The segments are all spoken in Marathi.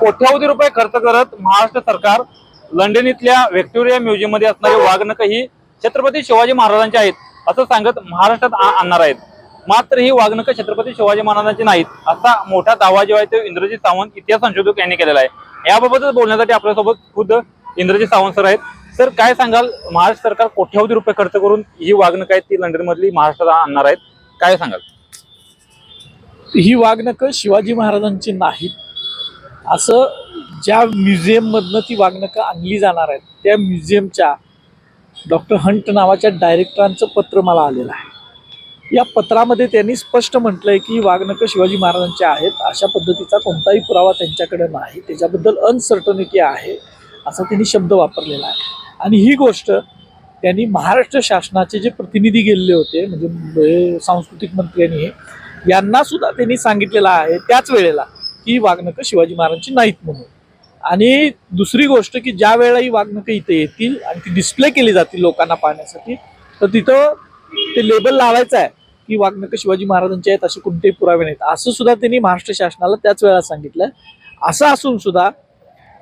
कोट्यावधी रुपये खर्च करत महाराष्ट्र सरकार लंडन इथल्या व्हिक्टोरिया म्युझियम मध्ये असणारे वाघनखं ही छत्रपती शिवाजी महाराजांचे आहेत असं सांगत महाराष्ट्रात आणणार आहेत। मात्र ही वाघनखं छत्रपती शिवाजी महाराजांची नाहीत असा मोठा दावा जो आहे तो इंद्रजित सावंत इतिहास संशोधक यांनी केलेला आहे। याबाबतच बोलण्यासाठी आपल्यासोबत खुद इंद्रजित सावंत सर आहेत। सर, काय सांगाल, महाराष्ट्र सरकार कोट्यावधी रुपये खर्च करून ही वाघनखं आहेत ती लंडन मधली महाराष्ट्रात आणणार आहेत, काय सांगाल? ही वाघनखं शिवाजी महाराजांची नाहीत असं ज्या म्युझियम मधनं ती वाघनखं आणली जाणार आहेत त्या म्युझियमच्या डॉक्टर हंट नावाच्या डायरेक्टरांचं पत्र मला आलेलं आहे। या पत्रामध्ये त्यांनी स्पष्ट म्हटलंय की वाघनखं शिवाजी महाराजांच्या आहेत, अशा पद्धतीचा कोणताही पुरावा त्यांच्याकडे नाही, त्याच्याबद्दल अनसर्टनिटी आहे असा त्यांनी शब्द वापरलेला आहे। आणि ही गोष्ट त्यांनी महाराष्ट्र शासनाचे जे प्रतिनिधी गेलेले होते म्हणजे सांस्कृतिक मंत्र्यांनी यांना सुद्धा त्यांनी सांगितलेलं आहे त्याच वेळेला की वाघनखं शिवाजी महाराजांची नाहीत म्हणून। आणि दुसरी गोष्ट की ज्या वेळेला ही वाघनखं इथे येतील आणि ती डिस्प्ले केली जातील लोकांना पाहण्यासाठी तर तिथं ते लेबल लावायचं आहे की वाघनखं शिवाजी महाराजांचे आहेत असे कोणतेही पुरावे नाहीत असं सुद्धा त्यांनी महाराष्ट्र शासनाला त्याच वेळेला सांगितलं। असं असून सुद्धा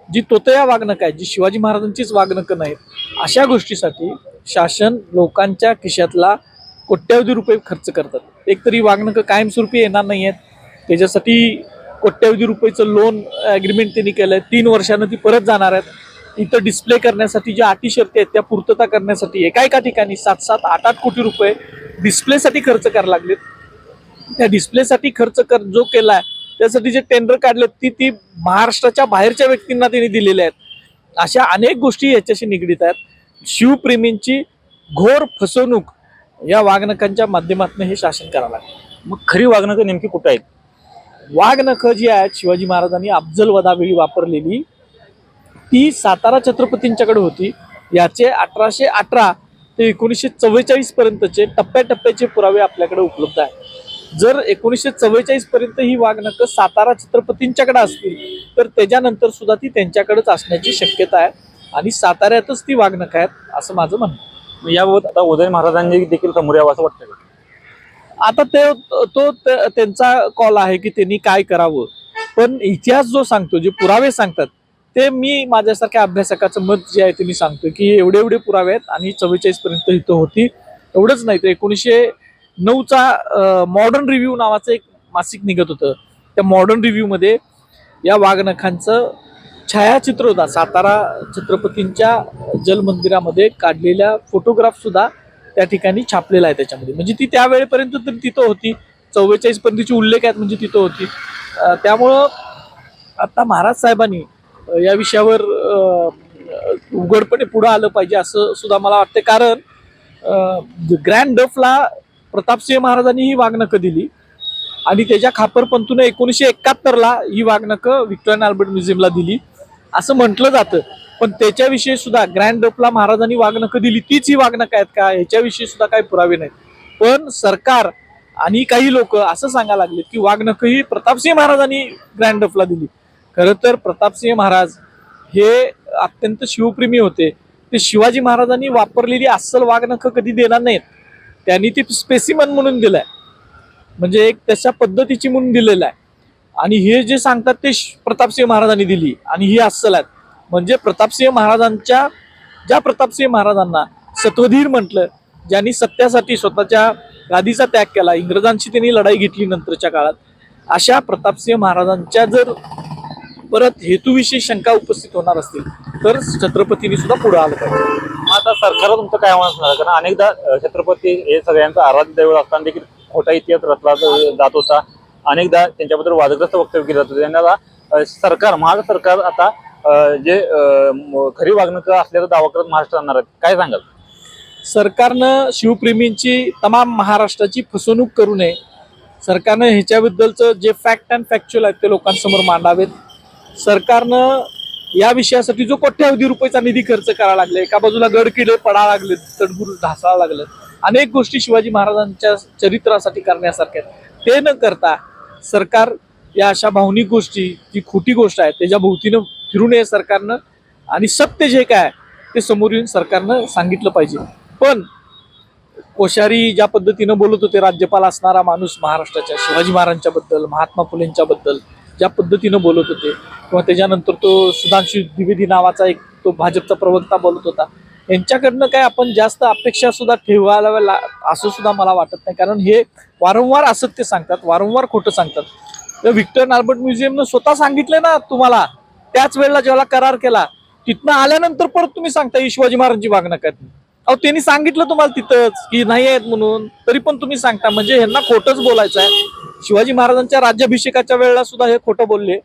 जी तोतया वाघनखं आहेत जी शिवाजी महाराजांचीच वाघनखं नाहीत अशा गोष्टीसाठी शासन लोकांच्या खिशातला कोट्यावधी रुपये खर्च करतात। एकतरी वाघनखं कायमस्वरूपी येणार नाही आहेत, त्याच्यासाठी कोट्यावधी रुपयेचं लोन ॲग्रीमेंट त्यांनी केलं आहे, 3 वर्षानं ती परत जाणार आहेत। इथं डिस्प्ले करण्यासाठी ज्या अटी शर्ती आहेत त्या पूर्तता करण्यासाठी एका ठिकाणी 7-7, 8-8 कोटी रुपये डिस्प्लेसाठी खर्च करायला लागलेत। त्या डिस्प्लेसाठी खर्च जो केला आहे त्यासाठी जे टेंडर काढलेत ती महाराष्ट्राच्या बाहेरच्या व्यक्तींना त्यांनी दिलेले आहेत। अशा अनेक गोष्टी याच्याशी निगडीत आहेत। शिवप्रेमींची घोर फसवणूक या वाघनखांच्या माध्यमातून हे शासन करायला लागलं। मग खरी वाघनखं नेमकी कुठे आहेत? वाघनखं जी आहेत शिवाजी महाराजांनी अफजल वधावेळी वापरलेली ती सातारा छत्रपतींच्याकडे होती। याचे 1818 ते 1944 पर्यंतचे टप्प्याटप्प्याचे पुरावे आपल्याकडे उपलब्ध आहेत। जर 1944 पर्यंत ही वाघनखं सातारा छत्रपतींच्याकडे असतील तर त्याच्यानंतर सुद्धा ती त्यांच्याकडेच असण्याची शक्यता आहे आणि साताऱ्यातच ती वाघनखं आहेत असं माझं म्हणणं आहे। याबाबत आता उदय महाराजांनी देखील समोर यावं असं वाटतं का? आता त्यांचा कॉल आहे की त्यांनी काय करावं, पण इतिहास जो सांगतो जे पुरावे सांगतात ते मी माझ्यासारख्या अभ्यासकाचं मत जे आहे ते मी सांगतो की एवढे पुरावे आहेत आणि 44 पर्यंत इथं होती। एवढंच नाही तर 1909चा मॉडर्न रिव्ह्यू नावाचं एक मासिक निघत होतं, त्या मॉडर्न रिव्ह्यू मध्ये या वाघनखांचं छायाचित्र होता। सातारा छत्रपतींच्या जलमंदिरामध्ये काढलेल्या फोटोग्राफ सुद्धा त्या ठिकाणी छापलेला आहे त्याच्यामध्ये, म्हणजे ती त्यावेळेपर्यंत तरी तिथं होती। 44 पर्यंतची उल्लेख आहेत म्हणजे तिथं होती। त्यामुळं आता महाराज साहेबांनी या विषयावर उघडपणे पुढे आलं पाहिजे असं सुद्धा मला वाटतं। कारण ग्रँड डफला प्रतापसिंह महाराजांनी ही वाघनखं दिली आणि त्याच्या खापरपंतूने 1971ला ही वाघनखं व्हिक्टोरिया अल्बर्ट म्युझियमला दिली असं म्हटलं जातं। पण त्याच्याविषयी सुद्धा ग्रँड डफला महाराजांनी वाघनखं दिली तीच ही वाघनखं आहेत का ह्याच्याविषयी सुद्धा काही पुरावे नाहीत। पण सरकार आणि काही लोक असं सांगायला लागले की वाघनखं ही प्रतापसिंह महाराजांनी ग्रँड डफला दिली। खरं तर प्रतापसिंह महाराज हे अत्यंत शिवप्रेमी होते, ते शिवाजी महाराजांनी वापरलेली अस्सल वाघनखं कधी देणार नाहीत, त्यांनी ती स्पेसिमन म्हणून दिलाय, म्हणजे एक तशा पद्धतीची म्हणून दिलेलं आहे। आणि हे जे सांगतात ते प्रतापसिंह महाराजांनी दिली आणि ही अस्सल आहेत, म्हणजे प्रतापसिंह महाराजांना सत्वधीर म्हटलं, ज्यांनी सत्यासाठी स्वतःच्या गादीचा त्याग केला, इंग्रजांशी त्यांनी लढाई घेतली नंतरच्या काळात, अशा प्रतापसिंह महाराजांच्या जर परत हेतूविषयी शंका उपस्थित होणार असतील तर छत्रपतींनी सुद्धा पुढे आलं पाहिजे। आता सरकारला तुमचं काय आव्हान असणार? कारण अनेकदा छत्रपती हे सगळ्यांचं आराध्य दैवत असताना देखील खोटा इतिहास रचला जात होता, अनेकदा त्यांच्याबद्दल वादग्रस्त वक्तव्य केलं जातं। त्यांना सरकार महाराष्ट्र सरकार आता जे खरी वाघनखं असल्याचा दावा करत महाराष्ट्र आणणार आहेत, काय सांगाल? सरकारनं शिवप्रेमींची तमाम महाराष्ट्राची फसवणूक करू नये। सरकारनं ह्याच्याबद्दलचं जे फॅक्ट अँड फॅक्च्युअल आहेत ते लोकांसमोर मांडावेत। सरकारनं या विषयासाठी जो कोट्यावधी रुपयाचा निधी खर्च करायला लागले, एका बाजूला गडकिल्ले पडायला लागले, तडबुड ढासाळा लागले, अनेक गोष्टी शिवाजी महाराजांच्या चरित्रासाठी करण्यासारख्या, ते न करता सरकार या अशा भावनिक गोष्टी जी खोटी गोष्ट आहे त्याच्या भोवतीनं फिरू नये सरकारनं, आणि सत्य जे काय ते समोर येऊन सरकारनं सांगितलं पाहिजे। पण कोश्यारी ज्या पद्धतीनं बोलत होते, राज्यपाल असणारा माणूस महाराष्ट्राच्या शिवाजी महाराजांच्या बद्दल, महात्मा फुलेंच्या बद्दल ज्या पद्धतीनं बोलत होते किंवा त्याच्यानंतर तो सुधांशू द्विवेदी नावाचा एक तो भाजपचा प्रवक्ता बोलत होता, यांच्याकडनं काय आपण जास्त अपेक्षा सुद्धा ठेवायला असं सुद्धा मला वाटत नाही. कारण हे वारंवार असत्य सांगतात, वारंवार खोटं सांगतात. व्हिक्टर नार्बट म्युझियमनं स्वतः सांगितलं ना तुम्हाला, त्याच वेळेला जेव्हा करार केला तिथनं आल्यानंतर परत तुम्ही सांगता ही शिवाजी महाराजांची वागणूक आहेत. अहो त्यांनी सांगितलं तुम्हाला तिथंच की नाही आहेत म्हणून, तरी पण तुम्ही सांगता. म्हणजे ह्यांना खोटंच बोलायचं आहे. शिवाजी महाराजांच्या राज्याभिषेकाच्या वेळेला सुद्धा हे खोटं बोलले.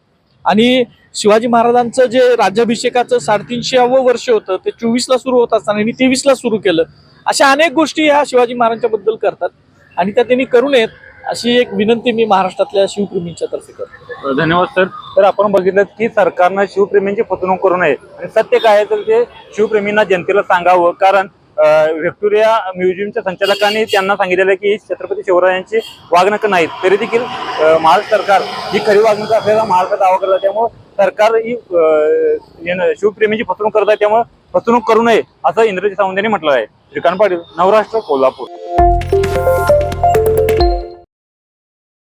आणि शिवाजी महाराजांचं जे राज्याभिषेकाचं 350वं वर्ष होतं ते 24ला सुरू होत असताना त्यांनी 23ला सुरू केलं. अशा अनेक गोष्टी ह्या शिवाजी महाराजांच्या बद्दल करतात आणि त्या त्यांनी करू नयेत अशी एक विनंती मी महाराष्ट्रातल्या शिवप्रेमींच्या तर्फे करतो. धन्यवाद सर. तर आपण बघितलं की सरकारनं शिवप्रेमींची फसवणूक करू नये आणि सत्य काय आहे तर ते शिवप्रेमींना जनतेला सांगावं. कारण व्हिक्टोरिया म्युझियमच्या संचालकांनी त्यांना सांगितलेलं की छत्रपती शिवरायांची वागणूक नाहीत, तरी देखील महाराष्ट्र सरकार ही खरी वागणूक असलेला महाराष्ट्र दावा करतात. त्यामुळे सरकार ही शिवप्रेमींची फसवणूक करत आहे, त्यामुळे फसवणूक करू नये असं इंद्रजित सावंत यांनी म्हटलं आहे. श्रीकांत पाटील, नवराष्ट्र, कोल्हापूर.